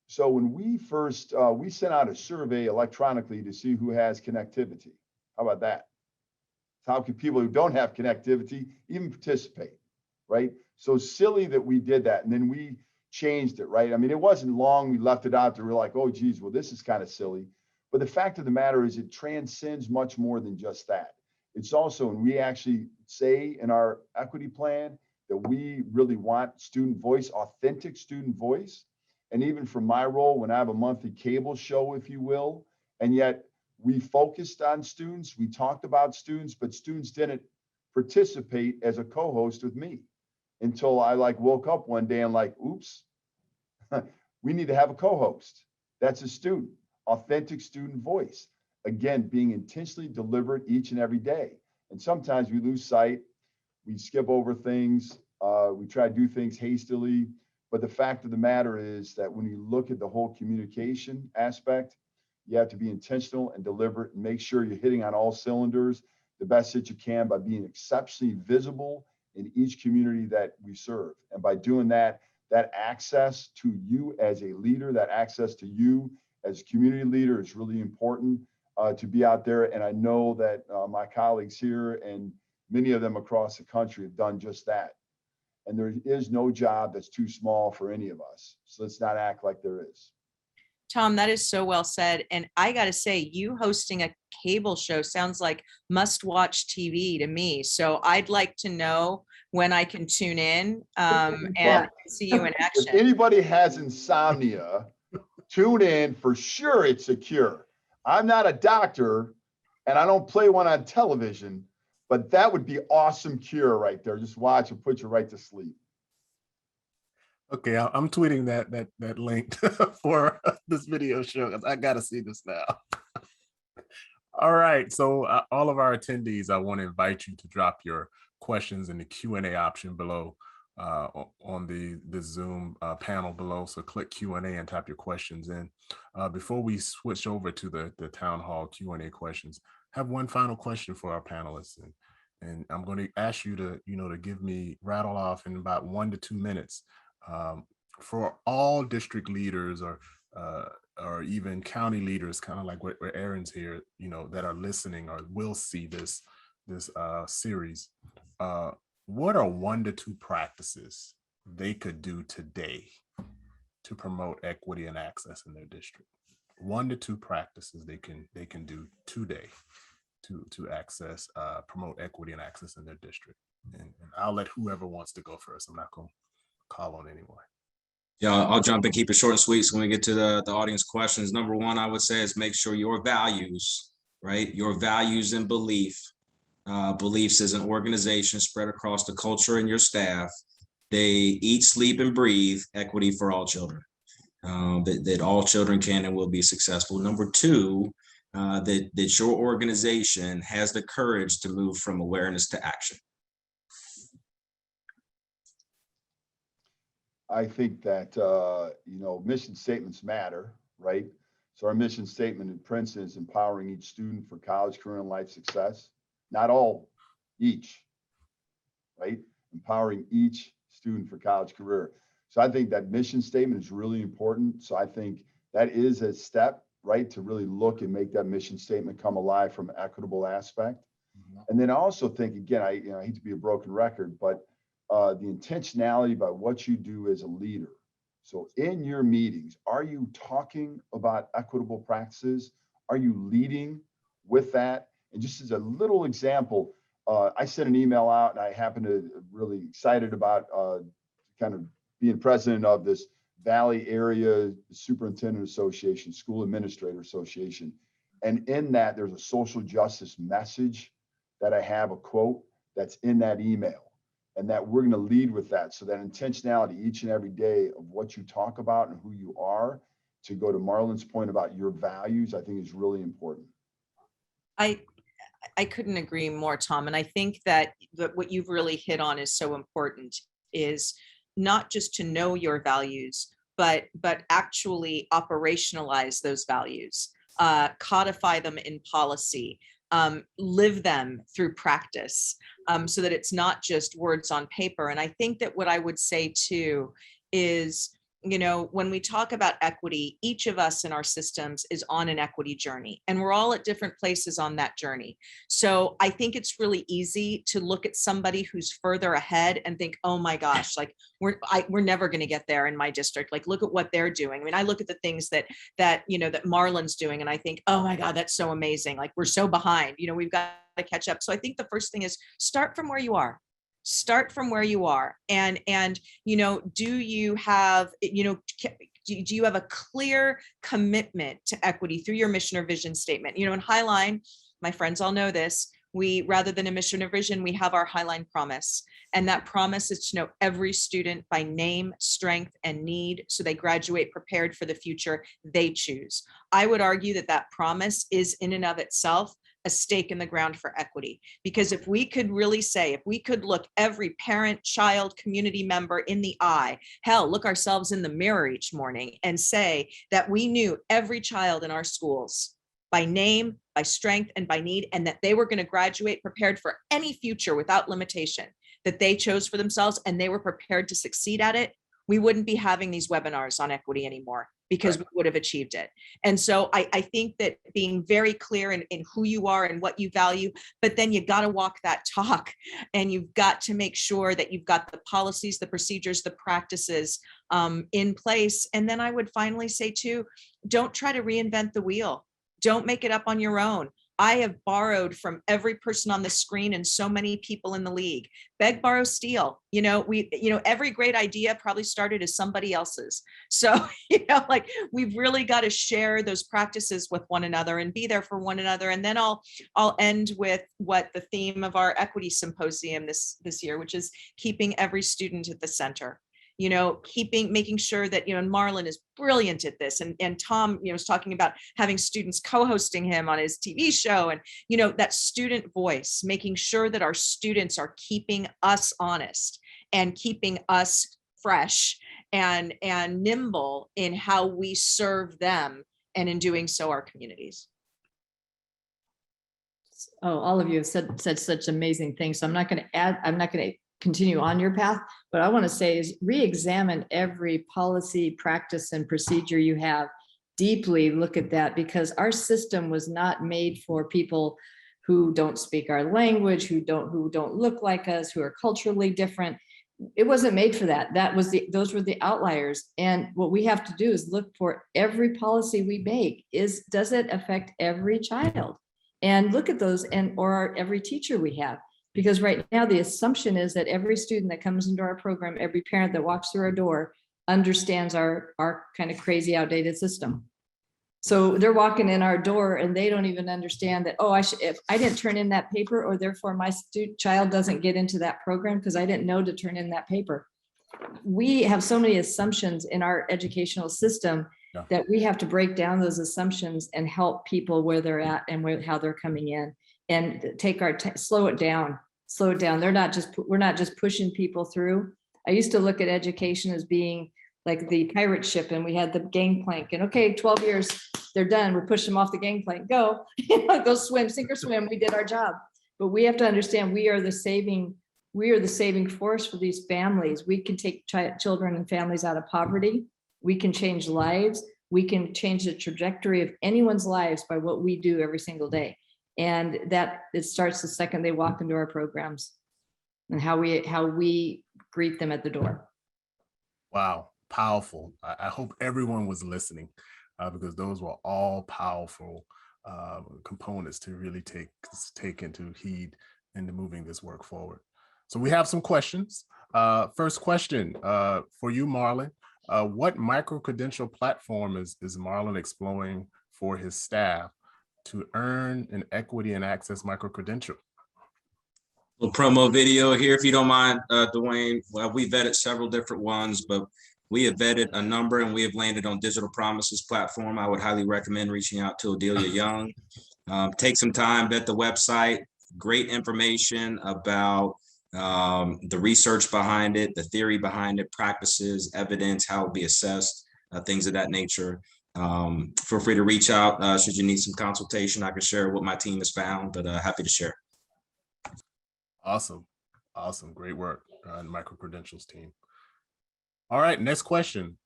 So when we first we sent out a survey electronically to see who has connectivity. How about that? How can people who don't have connectivity even participate, right? So silly that we did that, and then we changed it, right? I mean, it wasn't long. We left it out there. We're like, oh, geez, well, this is kind of silly. But the fact of the matter is, it transcends much more than just that. It's also, and we actually say in our equity plan that we really want student voice, authentic student voice. And even from my role, when I have a monthly cable show, if you will, and yet we focused on students, we talked about students, but students didn't participate as a co-host with me until I woke up one day and oops, we need to have a co-host. That's a student, authentic student voice. Again, being intentionally deliberate each and every day. And sometimes we lose sight, we skip over things, we try to do things hastily. But the fact of the matter is that when you look at the whole communication aspect, you have to be intentional and deliberate and make sure you're hitting on all cylinders the best that you can by being exceptionally visible in each community that we serve. And by doing that, that access to you as a leader, that access to you as a community leader is really important to be out there. And I know that my colleagues here and many of them across the country have done just that. And there is no job that's too small for any of us. So let's not act like there is. Tom, that is so well said. And I got to say, you hosting a cable show sounds like must-watch TV to me. So I'd like to know when I can tune in and see you in action. If anybody has insomnia, tune in. For sure it's a cure. I'm not a doctor and I don't play one on television, but that would be awesome cure right there. Just watch and put you right to sleep. Okay, I'm tweeting that link for this video show because I got to see this now. All right, so all of our attendees, I want to invite you to drop your questions in the Q&A option below on the Zoom panel below. So click Q&A and type your questions in. Before we switch over to the town hall Q&A questions, I have one final question for our panelists, and I'm going to ask you to rattle off in about 1 to 2 minutes. For all district leaders or even county leaders, kind of like where Aaron's here, that are listening or will see this series, what are 1 to 2 practices they could do today to promote equity and access in their district? 1 to 2 practices they can do today to access, promote equity and access in their district. And I'll let whoever wants to go first. I'm not going to call on anyone. Yeah, I'll jump and keep it short and sweet. So when we get to the audience questions, number one, I would say is make sure your values, right? Your values and beliefs as an organization spread across the culture and your staff they eat, sleep, and breathe equity for all children. That all children can and will be successful. Number two, that your organization has the courage to move from awareness to action. I think that, mission statements matter, right? So our mission statement in Princeton is empowering each student for college, career, and life success. Not all, each, right? Empowering each student for college, career. So I think that mission statement is really important. So I think that is a step, right, to really look and make that mission statement come alive from an equitable aspect. And then I also think, again, I hate to be a broken record, but the intentionality about what you do as a leader. So in your meetings, are you talking about equitable practices? Are you leading with that? And just as a little example, I sent an email out, and I happen to really excited about kind of being president of this Valley Area Superintendent Association, School Administrator Association. And in that, there's a social justice message that I have, a quote that's in that email, and that we're going to lead with that. So that intentionality each and every day of what you talk about and who you are, to go to Marlon's point about your values, I think is really important. I couldn't agree more, Tom. And I think that what you've really hit on is so important, is not just to know your values, but actually operationalize those values, codify them in policy, live them through practice, so that it's not just words on paper. And I think that what I would say too is, when we talk about equity, each of us in our systems is on an equity journey, and we're all at different places on that journey. So I think it's really easy to look at somebody who's further ahead and think, oh my gosh, like we're never going to get there in my district. Like, look at what they're doing. I mean, I look at the things that Marlon's doing, and I think, oh my God, that's so amazing. Like, we're so behind, we've got to catch up. So I think the first thing is start from where you are. Start from where you are, and do you have a clear commitment to equity through your mission or vision statement? In Highline, my friends all know this, we, rather than a mission or vision, we have our Highline promise, and that promise is to know every student by name, strength, and need, so they graduate prepared for the future they choose. I would argue that promise is in and of itself a stake in the ground for equity. Because if we could really say, if we could look every parent, child, community member in the eye, hell, look ourselves in the mirror each morning and say that we knew every child in our schools by name, by strength, and by need, and that they were going to graduate prepared for any future without limitation that they chose for themselves, and they were prepared to succeed at it, we wouldn't be having these webinars on equity anymore, because we would have achieved it. And so I think that being very clear in who you are and what you value, but then you got to walk that talk, and you've got to make sure that you've got the policies, the procedures, the practices in place. And then I would finally say too, don't try to reinvent the wheel. Don't make it up on your own. I have borrowed from every person on the screen and so many people in the league. Beg, borrow, steal. Every great idea probably started as somebody else's. So, we've really got to share those practices with one another and be there for one another. And then I'll end with what the theme of our equity symposium this year, which is keeping every student at the center. Making sure that, and Marlon is brilliant at this. And Tom, was talking about having students co-hosting him on his TV show, and, that student voice, making sure that our students are keeping us honest and keeping us fresh and nimble in how we serve them, and in doing so, our communities. Oh, all of you have said such amazing things. So I'm not going to continue on your path, but I want to say is re-examine every policy, practice, and procedure you have. Deeply look at that, because our system was not made for people who don't speak our language, who don't look like us, who are culturally different. It wasn't made for that. Those were the outliers. And what we have to do is look for every policy we make. Does it affect every child? And look at those, or every teacher we have. Because right now the assumption is that every student that comes into our program, every parent that walks through our door understands our kind of crazy, outdated system. So they're walking in our door and they don't even understand that, if I didn't turn in that paper, or therefore my child doesn't get into that program because I didn't know to turn in that paper. we have so many assumptions in our educational system Yeah. that we have to break down those assumptions and help people where they're at and how they're coming in, and take slow it down. We're not just pushing people through. I used to look at education as being like the pirate ship, and we had the gangplank, and okay, 12 years, they're done. We push them off the gangplank, go, go swim, sink or swim. We did our job. But we have to understand we are the saving force for these families. We can take children and families out of poverty. We can change lives. We can change the trajectory of anyone's lives by what we do every single day. And that it starts the second they walk into our programs, and how we greet them at the door. Wow, powerful. I hope everyone was listening, because those were all powerful components to really take into heed into moving this work forward. So we have some questions. First question for you, Marlon. What micro-credential platform is Marlon exploring for his staff to earn an equity and access micro-credential? Little promo video here, if you don't mind, Dwayne. Well, we vetted several different ones, but we have vetted a number, and we have landed on Digital Promises platform. I would highly recommend reaching out to Adelia Young. Take some time, vet the website. Great information about the research behind it, the theory behind it, practices, evidence, how it will be assessed, things of that nature. Feel free to reach out should you need some consultation. I can share what my team has found, but happy to share. Awesome. Great work on micro-credentials team. All right, next question.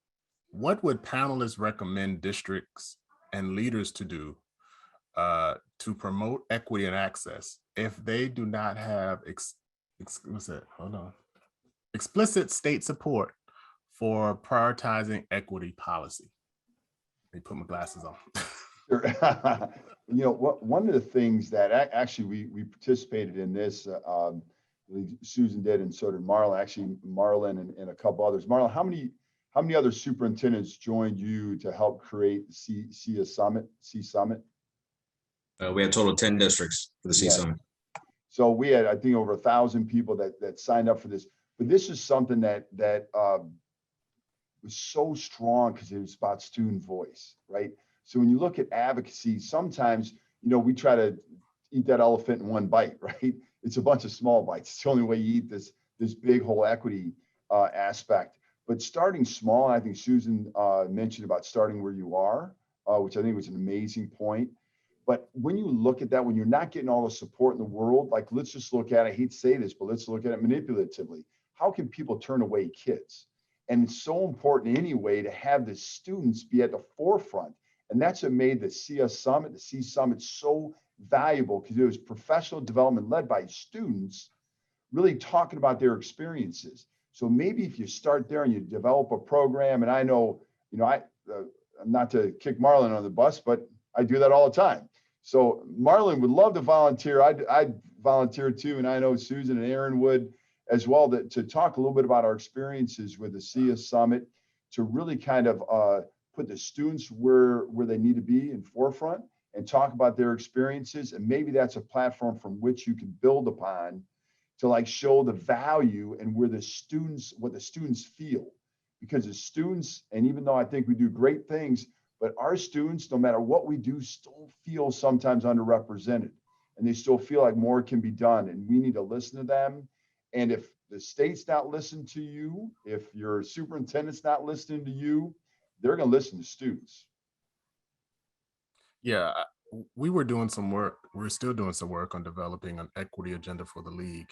What would panelists recommend districts and leaders to do to promote equity and access if they do not have explicit state support for prioritizing equity policy? Let me put my glasses on. Sure. You know, one of the things that actually we participated in this, Susan did, and so did Marlon. Actually, Marlon and a couple others. Marlon, how many other superintendents joined you to help create the C Summit? We had a total of 10 districts for the C Summit. So we had, I think, over 1,000 people that signed up for this. But this is something that was so strong because it was about student voice, right? So when you look at advocacy, sometimes, you know, we try to eat that elephant in one bite, right? It's a bunch of small bites. It's the only way you eat this big whole equity aspect. But starting small, I think Susan mentioned about starting where you are, which I think was an amazing point. But when you look at that, when you're not getting all the support in the world, like let's just look at, I hate to say this, but let's look at it manipulatively. How can people turn away kids? And it's so important anyway to have the students be at the forefront. And that's what made the CS Summit, the C Summit so valuable, because it was professional development led by students really talking about their experiences. So maybe if you start there and you develop a program, and I know, you know, I'm not to kick Marlon on the bus, but I do that all the time. So Marlon would love to volunteer. I'd volunteer too. And I know Susan and Aaron would as well, to talk a little bit about our experiences with the CS Summit, to really kind of put the students where they need to be in forefront and talk about their experiences. And maybe that's a platform from which you can build upon to like show the value and what the students feel. Because the students, and even though I think we do great things, but our students, no matter what we do, still feel sometimes underrepresented, and they still feel like more can be done, and we need to listen to them. And if the state's not listening to you, if your superintendent's not listening to you, they're going to listen to students. Yeah, we were doing some work. We're still doing some work on developing an equity agenda for the league.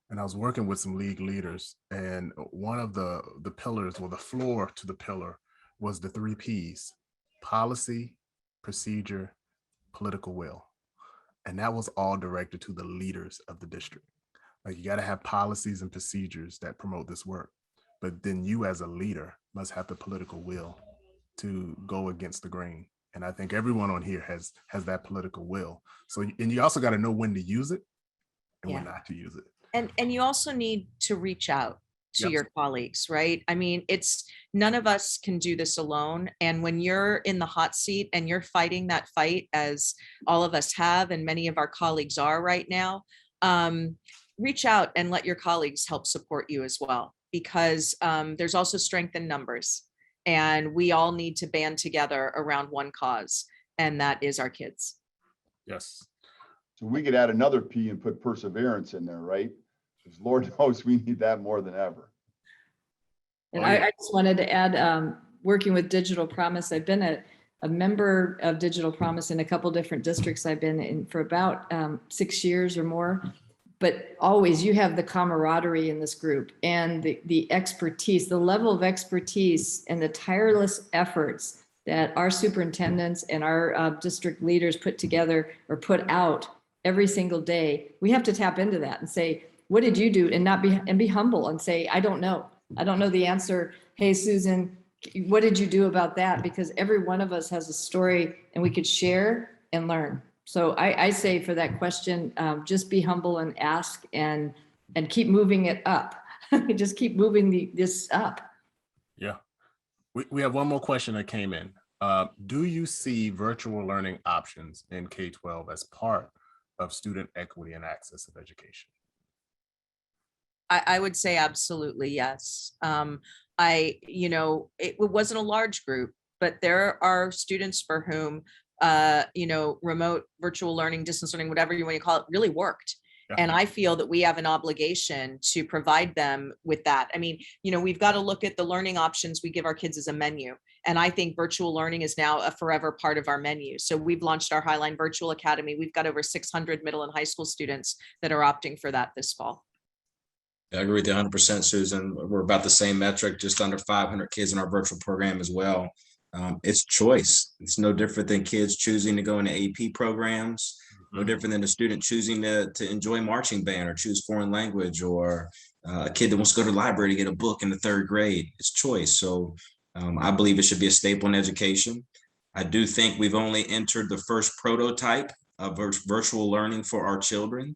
And I was working with some league leaders, and one of the pillars, or the floor to the pillar, was the 3 Ps: policy, procedure, political will. And that was all directed to the leaders of the district. Like, you got to have policies and procedures that promote this work, but then you as a leader must have the political will to go against the grain. And I think everyone on here has that political will. So, and you also got to know when to use it and when not to use it. And you also need to reach out to your colleagues, right? I mean, none of us can do this alone. And when you're in the hot seat and you're fighting that fight, as all of us have, and many of our colleagues are right now, reach out and let your colleagues help support you as well. because there's also strength in numbers. And we all need to band together around one cause, and that is our kids. Yes. So we could add another P and put perseverance in there, right? Because Lord knows we need that more than ever. And I just wanted to add, working with Digital Promise, I've been a member of Digital Promise in a couple different districts. I've been in for about 6 years or more. But always you have the camaraderie in this group and the expertise, the level of expertise and the tireless efforts that our superintendents and our district leaders put together or put out every single day. We have to tap into that and say, what did you do? And be humble and say, I don't know. I don't know the answer. Hey, Susan, what did you do about that? Because every one of us has a story and we could share and learn. So I say for that question, just be humble and ask and keep moving it up. Just keep moving this up. Yeah. We have one more question that came in. Do you see virtual learning options in K-12 as part of student equity and access of education? I would say absolutely yes. It wasn't a large group, but there are students for whom remote virtual learning, distance learning, whatever you want to call it, really worked. Yeah. And I feel that we have an obligation to provide them with that. I mean, we've got to look at the learning options we give our kids as a menu. And I think virtual learning is now a forever part of our menu. So we've launched our Highline Virtual Academy. We've got over 600 middle and high school students that are opting for that this fall. I agree with you 100%, Susan. We're about the same metric, just under 500 kids in our virtual program as well. It's choice. It's no different than kids choosing to go into AP programs, no different than a student choosing to enjoy marching band or choose foreign language, or a kid that wants to go to the library to get a book in the 3rd grade. It's choice. So I believe it should be a staple in education. I do think we've only entered the first prototype of virtual learning for our children.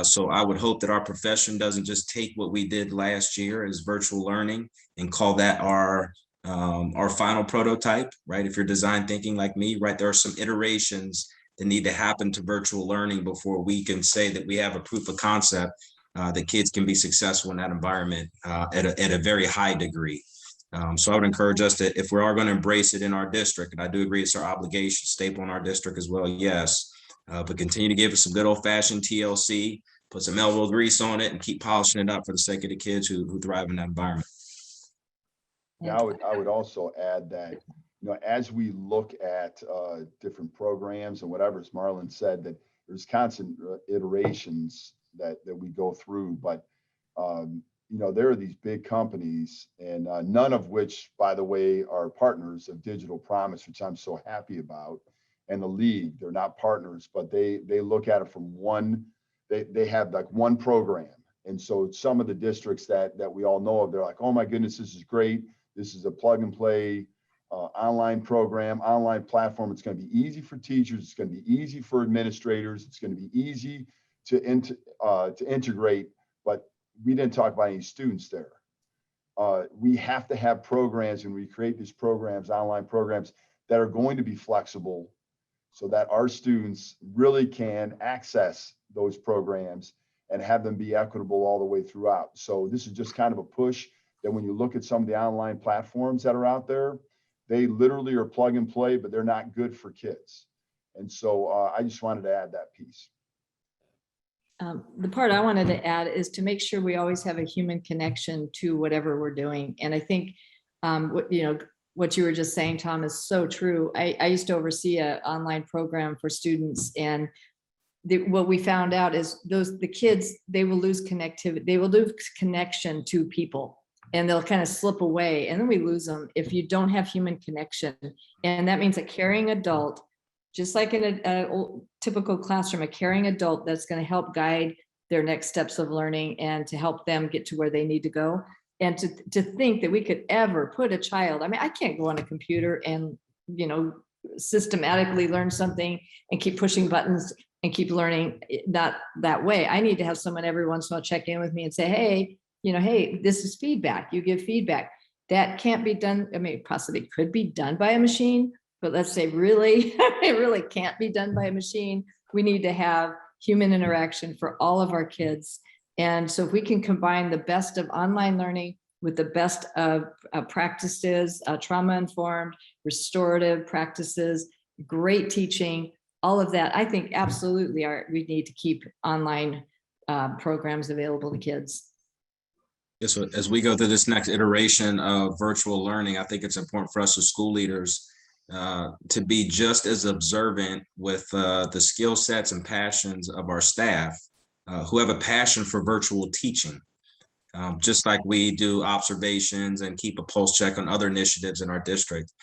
So I would hope that our profession doesn't just take what we did last year as virtual learning and call that our final prototype, right? If you're design thinking like me, right, there are some iterations that need to happen to virtual learning before we can say that we have a proof of concept that kids can be successful in that environment at a very high degree. So I would encourage us to, if we are going to embrace it in our district, and I do agree it's our obligation, staple in our district as well, yes, but continue to give us some good old fashioned TLC, put some elbow grease on it and keep polishing it up for the sake of the kids who thrive in that environment. Yeah, I would also add that, as we look at different programs and whatever, as Marlon said, that there's constant iterations that we go through, but there are these big companies, and none of which, by the way, are partners of Digital Promise, which I'm so happy about, and the league. They're not partners, but they look at it from one. They have like one program, and so some of the districts that we all know of, they're like, oh my goodness, this is great. This is a plug and play online program, online platform. It's going to be easy for teachers. It's going to be easy for administrators. It's going to be easy to integrate. But we didn't talk about any students there. We have to have programs, and we create these programs, online programs, that are going to be flexible so that our students really can access those programs and have them be equitable all the way throughout. So this is just kind of a push that when you look at some of the online platforms that are out there, they literally are plug and play, but they're not good for kids. And so I just wanted to add that piece. The part I wanted to add is to make sure we always have a human connection to whatever we're doing. And I think, what you were just saying, Tom, is so true. I used to oversee an online program for students, and what we found out is the kids, they will lose connectivity. They will lose connection to people, and they'll kind of slip away, and then we lose them if you don't have human connection. And that means a caring adult, just like in a typical classroom, a caring adult that's going to help guide their next steps of learning and to help them get to where they need to go. And to think that we could ever put a child, I mean, I can't go on a computer and, systematically learn something and keep pushing buttons and keep learning, not that way. I need to have someone every once in a while check in with me and say, hey, hey, this is feedback. You give feedback. That can't be done. I mean, possibly could be done by a machine, but let's say really, it really can't be done by a machine. We need to have human interaction for all of our kids. And so if we can combine the best of online learning with the best of practices, trauma-informed, restorative practices, great teaching, all of that. I think absolutely we need to keep online programs available to kids. Yes, so as we go through this next iteration of virtual learning, I think it's important for us as school leaders to be just as observant with the skill sets and passions of our staff who have a passion for virtual teaching. Just like we do observations and keep a pulse check on other initiatives in our district.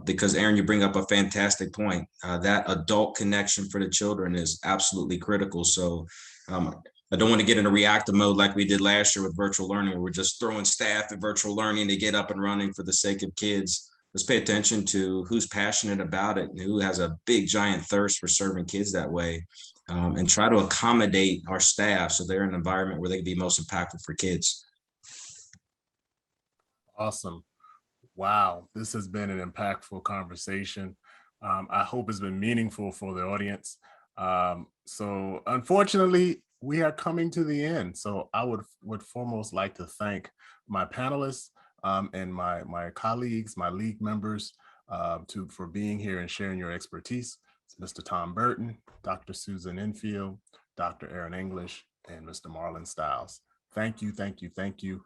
Because Aaron, you bring up a fantastic point. That adult connection for the children is absolutely critical. So I don't want to get in a reactive mode like we did last year with virtual learning, where we're just throwing staff at virtual learning to get up and running for the sake of kids. Let's pay attention to who's passionate about it and who has a big giant thirst for serving kids that way, and try to accommodate our staff so they're in an environment where they can be most impactful for kids. Awesome. Wow, this has been an impactful conversation. I hope it's been meaningful for the audience. So unfortunately, we are coming to the end. So I would foremost like to thank my panelists and my colleagues, my league members for being here and sharing your expertise. It's Mr. Tom Burton, Dr. Susan Enfield, Dr. Aaron English, and Mr. Marlon Stiles. Thank you, thank you, thank you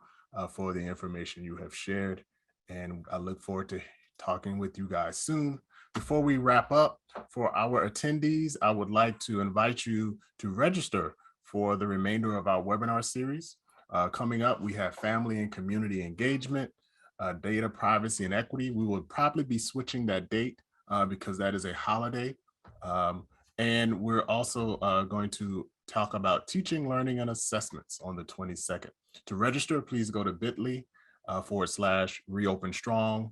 for the information you have shared. And I look forward to talking with you guys soon. Before we wrap up, for our attendees, I would like to invite you to register for the remainder of our webinar series. Coming up, we have family and community engagement, data privacy and equity. We will probably be switching that date because that is a holiday. And we're also going to talk about teaching, learning, and assessments on the 22nd. To register, please go to bit.ly/reopenstrong.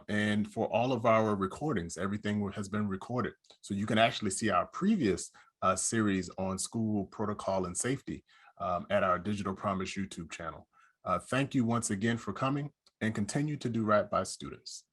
And for all of our recordings, everything has been recorded. So you can actually see our previous series on school protocol and safety at our Digital Promise YouTube channel. Thank you once again for coming, and continue to do right by students.